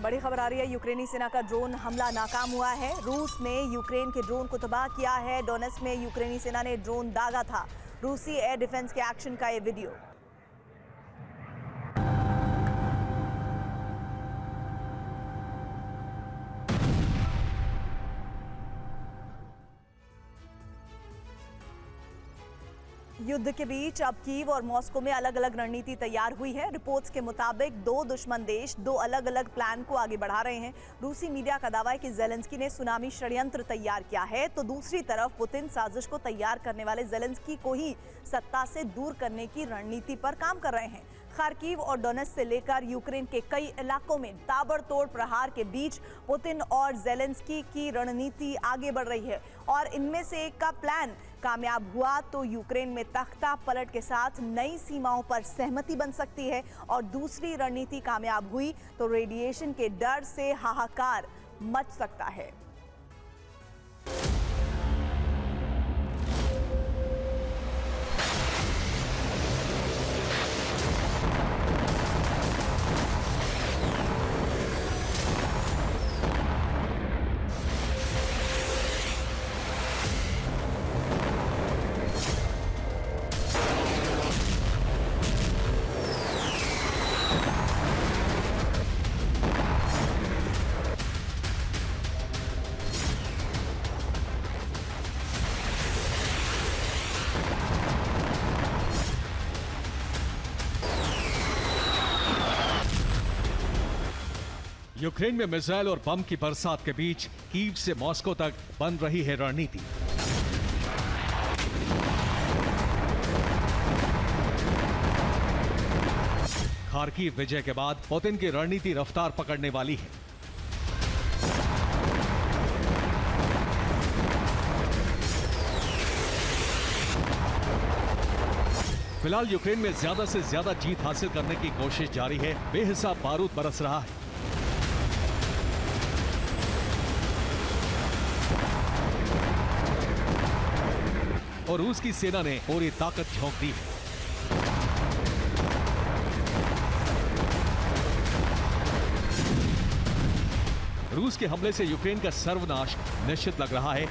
बड़ी खबर आ रही है। यूक्रेनी सेना का ड्रोन हमला नाकाम हुआ है। रूस ने यूक्रेन के ड्रोन को तबाह किया है। डोनेट्स्क में यूक्रेनी सेना ने ड्रोन दागा था। रूसी एयर डिफेंस के एक्शन का ये वीडियो। युद्ध के बीच अब कीव और मॉस्को में अलग अलग रणनीति तैयार हुई है। रिपोर्ट्स के मुताबिक दो दुश्मन देश दो अलग अलग प्लान को आगे बढ़ा रहे हैं। रूसी मीडिया का दावा है कि ज़ेलेंस्की ने सुनामी षड्यंत्र तैयार किया है, तो दूसरी तरफ पुतिन साजिश को तैयार करने वाले ज़ेलेंस्की को ही सत्ता से दूर करने की रणनीति पर काम कर रहे हैं। खार्किव और डोनेट्स्क से लेकर यूक्रेन के कई इलाकों में ताबड़तोड़ प्रहार के बीच पुतिन और ज़ेलेंस्की की रणनीति आगे बढ़ रही है और इनमें से एक का प्लान कामयाब हुआ तो यूक्रेन में तख्ता पलट के साथ नई सीमाओं पर सहमति बन सकती है और दूसरी रणनीति कामयाब हुई तो रेडिएशन के डर से हाहाकार मच सकता है। यूक्रेन में मिसाइल और बम की बरसात के बीच कीव से मॉस्को तक बन रही है रणनीति। खार्किव विजय के बाद पुतिन की रणनीति रफ्तार पकड़ने वाली है। फिलहाल यूक्रेन में ज्यादा से ज्यादा जीत हासिल करने की कोशिश जारी है। बेहिसाब बारूद बरस रहा है। और रूस की सेना ने पूरी ताकत झोंक दी है। रूस के हमले से यूक्रेन का सर्वनाश निश्चित लग रहा है।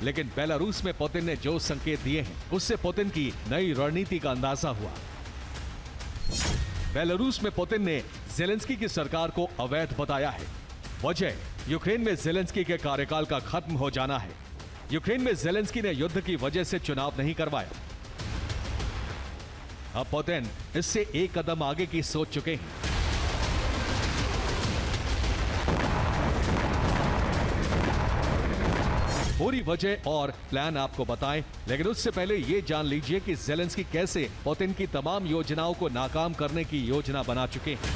लेकिन बेलारूस में पुतिन ने जो संकेत दिए हैं उससे पुतिन की नई रणनीति का अंदाजा हुआ। बेलारूस में पुतिन ने ज़ेलेंस्की की सरकार को अवैध बताया है। वजह यूक्रेन में ज़ेलेंस्की के कार्यकाल का खत्म हो जाना है। यूक्रेन में ज़ेलेंस्की ने युद्ध की वजह से चुनाव नहीं करवाया। अब पुतिन इससे एक कदम आगे की सोच चुके हैं। पूरी वजह और प्लान आपको बताएं, लेकिन उससे पहले ये जान लीजिए कि ज़ेलेंस्की कैसे पुतिन की तमाम योजनाओं को नाकाम करने की योजना बना चुके हैं।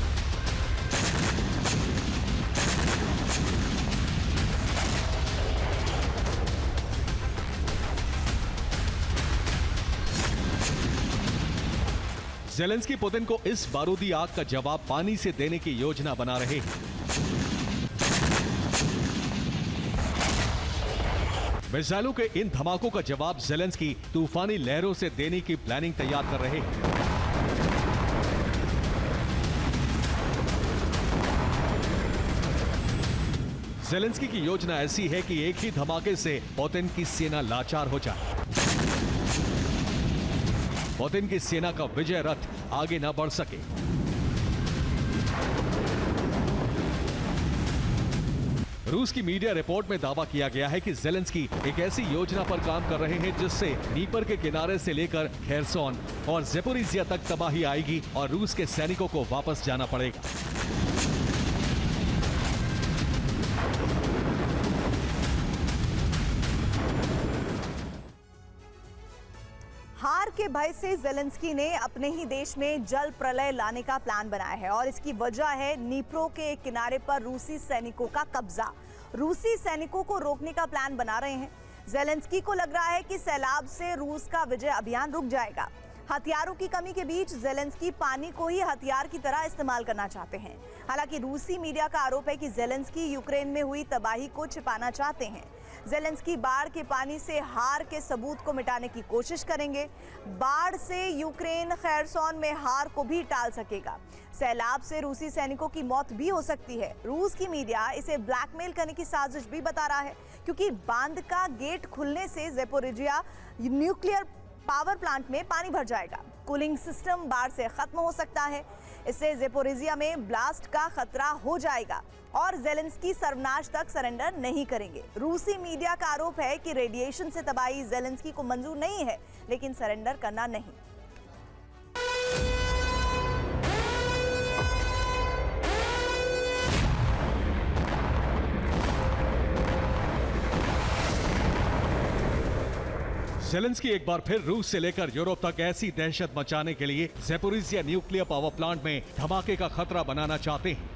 ज़ेलेंस्की पुतिन को इस बारूदी आग का जवाब पानी से देने की योजना बना रहे हैं। मिसाइलों के इन धमाकों का जवाब ज़ेलेंस्की तूफानी लहरों से देने की प्लानिंग तैयार कर रहे हैं। ज़ेलेंस्की की योजना ऐसी है कि एक ही धमाके से पुतिन की सेना लाचार हो जाए। पुतिन की सेना का विजय रथ आगे न बढ़ सके। रूस की मीडिया रिपोर्ट में दावा किया गया है कि ज़ेलेंस्की एक ऐसी योजना पर काम कर रहे हैं जिससे नीपर के किनारे से लेकर खेरसोन और ज़ेपोरिजिया तक तबाही आएगी और रूस के सैनिकों को वापस जाना पड़ेगा। हार के भय से ज़ेलेंस्की ने अपने ही देश में जल प्रलय लाने का प्लान बनाया है और इसकी वजह है नीप्रो के एक किनारे पर रूसी सैनिकों का कब्जा। रूसी सैनिकों को रोकने का प्लान बना रहे हैं। ज़ेलेंस्की को लग रहा है कि सैलाब से रूस का विजय अभियान रुक जाएगा। हथियारों की कमी के बीच ज़ेलेंस्की पानी को ही हथियार की तरह इस्तेमाल करना चाहते हैं। हालांकि रूसी मीडिया का आरोप है कि ज़ेलेंस्की यूक्रेन में हुई तबाही को छिपाना चाहते हैं। जेलेंस्की बाढ़ के पानी से हार के सबूत को मिटाने की कोशिश करेंगे। बाढ़ से यूक्रेन खेरसोन में हार को भी टाल सकेगा। सैलाब से रूसी सैनिकों की मौत भी हो सकती है। रूस की मीडिया इसे ब्लैकमेल करने की साजिश भी बता रहा है, क्योंकि बांध का गेट खुलने से ज़ेपोरिजिया न्यूक्लियर पावर प्लांट में पानी भर जाएगा। कूलिंग सिस्टम बाढ़ से खत्म हो सकता है। इससे ज़ेपोरिजिया में ब्लास्ट का खतरा हो जाएगा और जेलेंस्की सर्वनाश तक सरेंडर नहीं करेंगे। रूसी मीडिया का आरोप है कि रेडिएशन से तबाही जेलेंस्की को मंजूर नहीं है, लेकिन सरेंडर करना नहीं। जेलेंस्की एक बार फिर रूस से लेकर यूरोप तक ऐसी दहशत मचाने के लिए ज़ेपोरिजिया न्यूक्लियर पावर प्लांट में धमाके का खतरा बनाना चाहते हैं।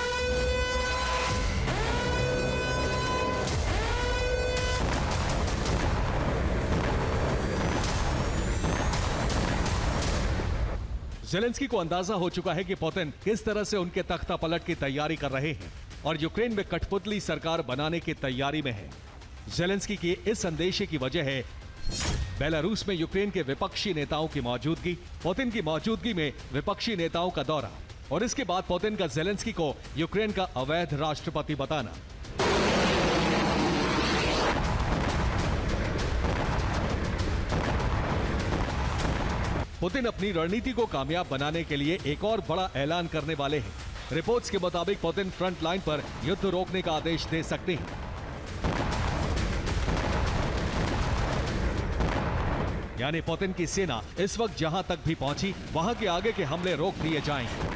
जेलेंस्की को अंदाजा हो चुका है कि पुतिन किस तरह से उनके तख्ता पलट की तैयारी कर रहे हैं और यूक्रेन में कठपुतली सरकार बनाने की तैयारी में है। जेलेंस्की के इस अंदेशे की वजह है बेलारूस में यूक्रेन के विपक्षी नेताओं की मौजूदगी, पुतिन की मौजूदगी में विपक्षी नेताओं का दौरा और इसके बाद पुतिन का जेलेंस्की को यूक्रेन का अवैध राष्ट्रपति बताना। पुतिन अपनी रणनीति को कामयाब बनाने के लिए एक और बड़ा ऐलान करने वाले हैं। रिपोर्ट्स के मुताबिक पुतिन फ्रंट लाइन पर युद्ध रोकने का आदेश दे सकते हैं। यानी पुतिन की सेना इस वक्त जहां तक भी पहुंची, वहां के आगे के हमले रोक दिए जाएंगे।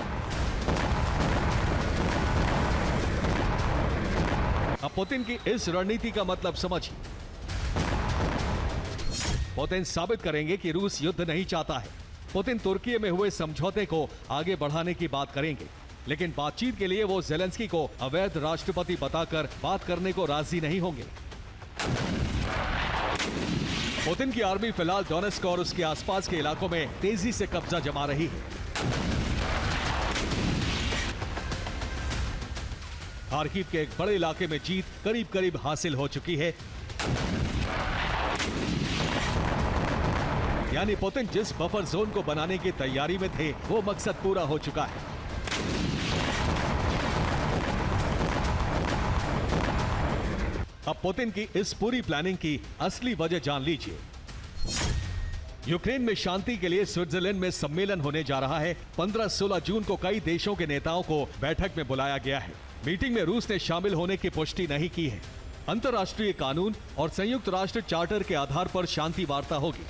अब पुतिन की इस रणनीति का मतलब समझिए। पुतिन साबित करेंगे कि रूस युद्ध नहीं चाहता है। पुतिन तुर्की में हुए समझौते को आगे बढ़ाने की बात करेंगे, लेकिन बातचीत के लिए वो जेलेंस्की को अवैध राष्ट्रपति बताकर बात करने को राजी नहीं होंगे। पुतिन की आर्मी फिलहाल डोनेस्क और उसके आसपास के इलाकों में तेजी से कब्जा जमा रही है। खार्किव के एक बड़े इलाके में जीत करीब करीब हासिल हो चुकी है। यानी पुतिन जिस बफर जोन को बनाने की तैयारी में थे, वो मकसद पूरा हो चुका है। अब पुतिन की इस पूरी प्लानिंग की असली वजह जान लीजिए। यूक्रेन में शांति के लिए स्विट्जरलैंड में सम्मेलन होने जा रहा है। 15-16 जून को कई देशों के नेताओं को बैठक में बुलाया गया है। मीटिंग में रूस ने शामिल होने की पुष्टि नहीं की है। अंतर्राष्ट्रीय कानून और संयुक्त राष्ट्र चार्टर के आधार पर शांति वार्ता होगी।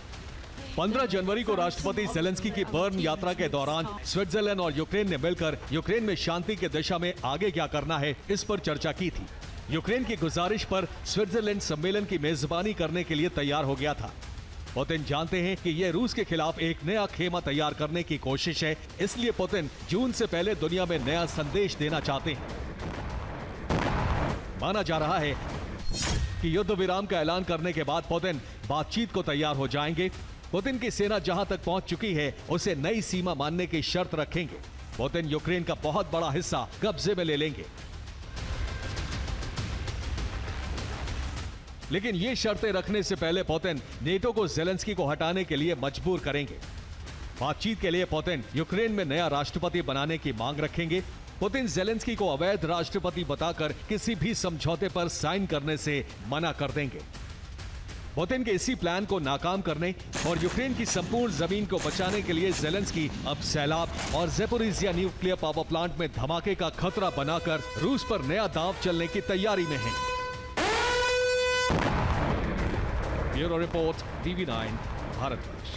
15 जनवरी को राष्ट्रपति जेलेंस्की की बर्न यात्रा के दौरान स्विट्जरलैंड और यूक्रेन ने मिलकर यूक्रेन में शांति की दिशा में आगे क्या करना है, इस पर चर्चा की थी। यूक्रेन की गुजारिश पर स्विट्जरलैंड सम्मेलन की मेजबानी करने के लिए तैयार हो गया था। पुतिन जानते हैं कि यह रूस के खिलाफ एक नया खेमा तैयार करने की कोशिश है, इसलिए पुतिन जून से पहले दुनिया में नया संदेश देना चाहते हैं। माना जा रहा है कि युद्ध विराम का ऐलान करने के बाद पुतिन बातचीत को तैयार हो जाएंगे। पुतिन की सेना जहां तक पहुंच चुकी है, उसे नई सीमा मानने की शर्त रखेंगे। पुतिन यूक्रेन का बहुत बड़ा हिस्सा कब्जे में ले लेंगे, लेकिन ये शर्तें रखने से पहले पुतिन नेटो को जेलेंस्की को हटाने के लिए मजबूर करेंगे। बातचीत के लिए पुतिन यूक्रेन में नया राष्ट्रपति बनाने की मांग रखेंगे। पुतिन जेलेंस्की को अवैध राष्ट्रपति बताकर किसी भी समझौते पर साइन करने से मना कर देंगे। पुतिन के इसी प्लान को नाकाम करने और यूक्रेन की संपूर्ण जमीन को बचाने के लिए जेलेंस्की अब सैलाब और ज़ेपोरिजिया न्यूक्लियर पावर प्लांट में धमाके का खतरा बनाकर रूस पर नया दांव चलने की तैयारी में है। Bureau report, TV9 Bharatvarsh.